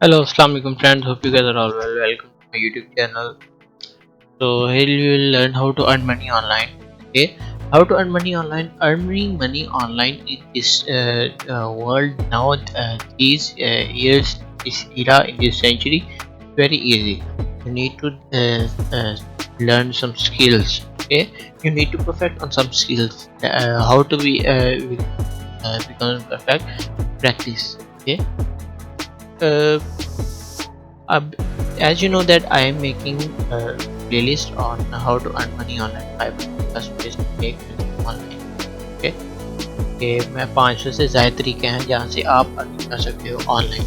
Hello, Assalamualaikum friends. Hope you guys are all well. Welcome to my YouTube channel. So here you will learn how to earn money online. Okay, how to earn money online. Earning money online in this world now, these years, this era, in this century, very easy. You need to learn some skills. Okay, you need to perfect on some skills. How to become perfect? Practice. Okay. Uh, Uh, as you know that I am making a playlist on how to earn money online, 5 plus ways to make money online. Okay, कि मैं 500 से ज़्यादा तरीके हैं जहाँ से आप earning कर सकते हो ऑनलाइन।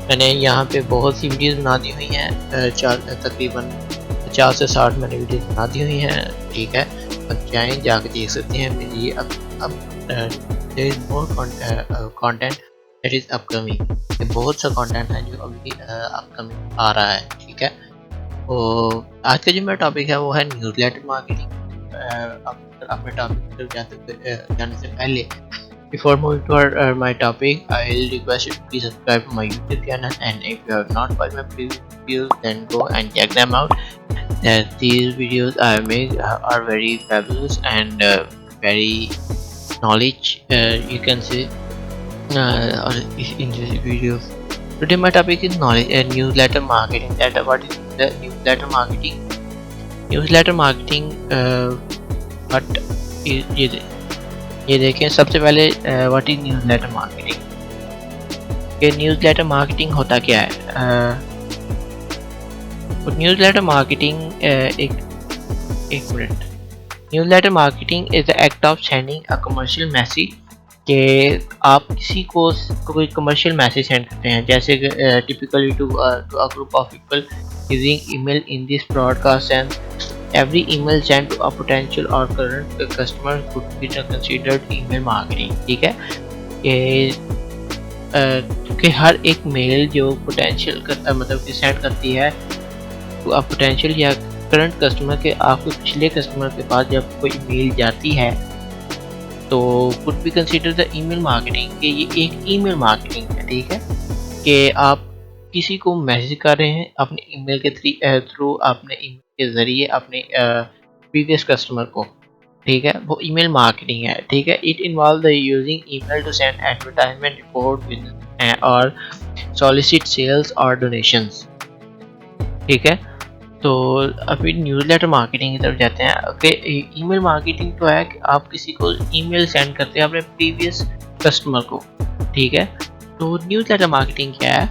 मैंने यहाँ पे बहुत सी वीडियोस बना दी हुई हैं, तकरीबन 50 से 60 मैंने वीडियोस बना दी हुई हैं। ठीक है, अब जाएँ जाकर देख सकते हैं। मेरी ये अब there is more content that is upcoming. बहुत सा कंटेंट है जो अभी अपकमिंग आ रहा है। ठीक है, तो आज का जो मेरा टॉपिक है वो है न्यूज़लेटर मार्केटिंग। अपने टॉपिक पर जाने से पहले, before moving to my topic, I'll request you to please subscribe to my YouTube channel, and if you have not watched my previous videos, then go and check them out. These videos I make are very fabulous and very knowledge, you can say, in this video. Today my topic is knowledge and newsletter marketing. That what is the newsletter marketing? Newsletter marketing, what is ये देखें। सबसे पहले what is newsletter marketing. ये newsletter marketing होता क्या है? Newsletter marketing एक minute. Newsletter marketing is the act of sending a commercial message, कि आप किसी को कोई कमर्शियल मैसेज सेंड करते हैं, जैसे typically to a group of people using email in this broadcast and every email sent to a potential or current customer could be considered email marketing। ठीक है, कि हर एक मेल जो पोटेंशियल मतलब कि सेंड करती है तो आप पोटेंशियल या करंट कस्टमर के आपके पिछले कस्टमर के पास जब कोई मेल जाती है तो could be consider the email marketing, कि ये एक ईमेल मार्केटिंग है। ठीक है, कि आप किसी को मैसेज कर रहे हैं अपने ईमेल के थ्रू, अपने ईमेल के ज़रिए अपने प्रीवियस कस्टमर को। ठीक है, वो ईमेल मार्केटिंग है। ठीक है, it involve the using email to send advertisement report और सॉलिसिट सेल्स और डोनेशंस। ठीक है, तो अभी न्यूज़लेटर मार्केटिंग की तरफ जाते हैं। ओके, ईमेल मार्केटिंग तो है कि आप किसी को ईमेल सेंड करते हैं अपने प्रीवियस कस्टमर को। ठीक है, तो न्यूज़लेटर मार्केटिंग क्या है?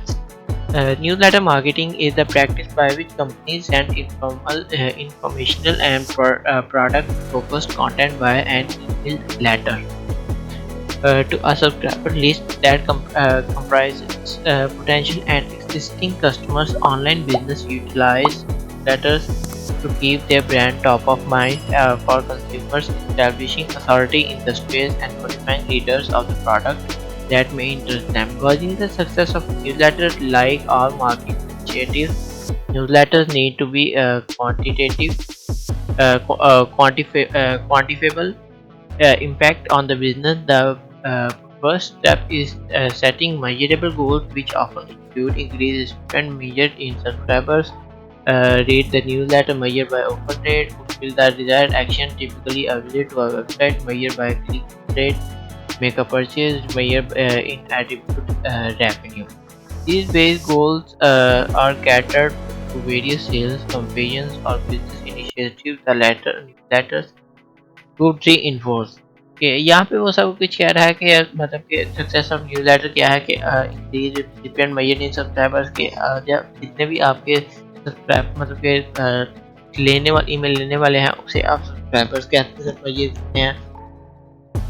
Newsletter marketing is the practice by which companies send informational and product-focused content via an email letter to a subscriber list that comprises potential and existing customers. Online business utilize letters to keep their brand top of mind for consumers, establishing authority in the space and notifying readers of the product that may interest them. Gauging the success of newsletters, like all marketing initiatives, newsletters need to be quantifiable impact on the business. The first step is setting measurable goals, which often include increased spend measured in subscribers. Read the newsletter measured by open rate, fulfill the desired action, typically a visit to a website measured by click rate, make a purchase measured in attribute revenue. These base goals are catered to various sales campaigns or business initiatives. The newsletters could reinforce। कि यहाँ पे वो सब कुछ कह रहा है कि मतलब कि सक्सेस ऑफ न्यूज़लेटर क्या है कि increase recipient measure in subscribers के, जब जितने भी आपके सब्सक्राइब मतलब कि लेने वाले ईमेल लेने वाले हैं उसे आप सब्सक्राइबर्स के मेजर करते हैं।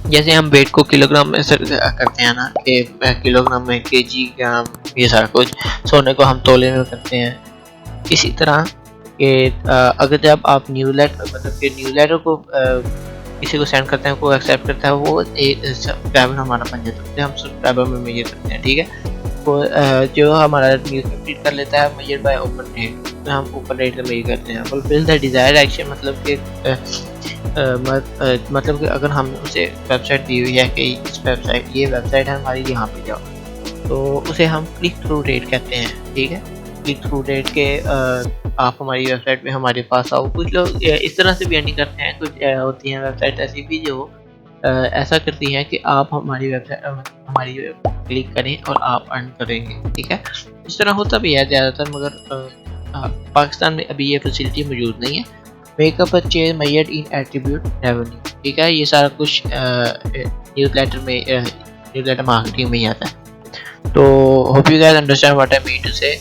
जैसे हम वेट को किलोग्राम में करते हैं ना, कि किलोग्राम में, केजी, ग्राम, ये सारा कुछ। सोने को हम तोले में करते हैं। इसी तरह कि अगर जब आप न्यूज़लेटर मतलब कि न्यूज़लेटर को किसी को सेंड करते हैं, कोई एक्सेप्ट करता है, वो एक सब्सक्राइबर हमारा बन जाता है, हम सब्सक्राइबर में मेजर करते हैं। ठीक है, तो जो हमारा न्यूज़ कंप्लीट कर लेता है मेजर बाय ओपन रेट, हम ओपन रेट में मेजर करते हैं। फुलफिल द डिज़ायर्ड एक्शन, मतलब कि मतलब कि अगर हम उसे वेबसाइट दी हुई है कि ये वेबसाइट है हमारी, यहाँ पे जाओ, तो उसे हम क्लिक थ्रू रेट कहते हैं। ठीक है, क्लिक थ्रू रेट के आप हमारी वेबसाइट में हमारे पास आओ। कुछ लोग इस तरह से भी अर्निंग करते हैं, कुछ होती हैं वेबसाइट ऐसी भी जो ऐसा करती हैं कि आप हमारी वेबसाइट हमारी क्लिक करें और आप अर्न करेंगे। ठीक है, इस तरह होता भी है ज़्यादातर, मगर पाकिस्तान में अभी ये फैसिलिटी मौजूद नहीं है। Make a purchase measured in attribute revenue. ठीक है, ये सारा कुछ न्यूज़लेटर में न्यूज़लेटर मार्केटिंग में ही आता है। So hope you guys understand what I mean to say.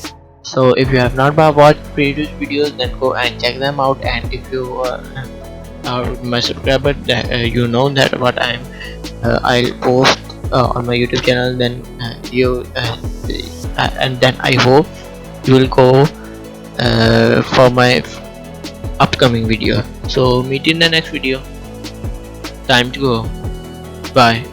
So if you have not watched previous videos, then go and check them out. And if you are my subscriber, you know that what I'll post on my YouTube channel. Then and then I hope you will go for my upcoming video. So meet in the next video. Time to go. Bye.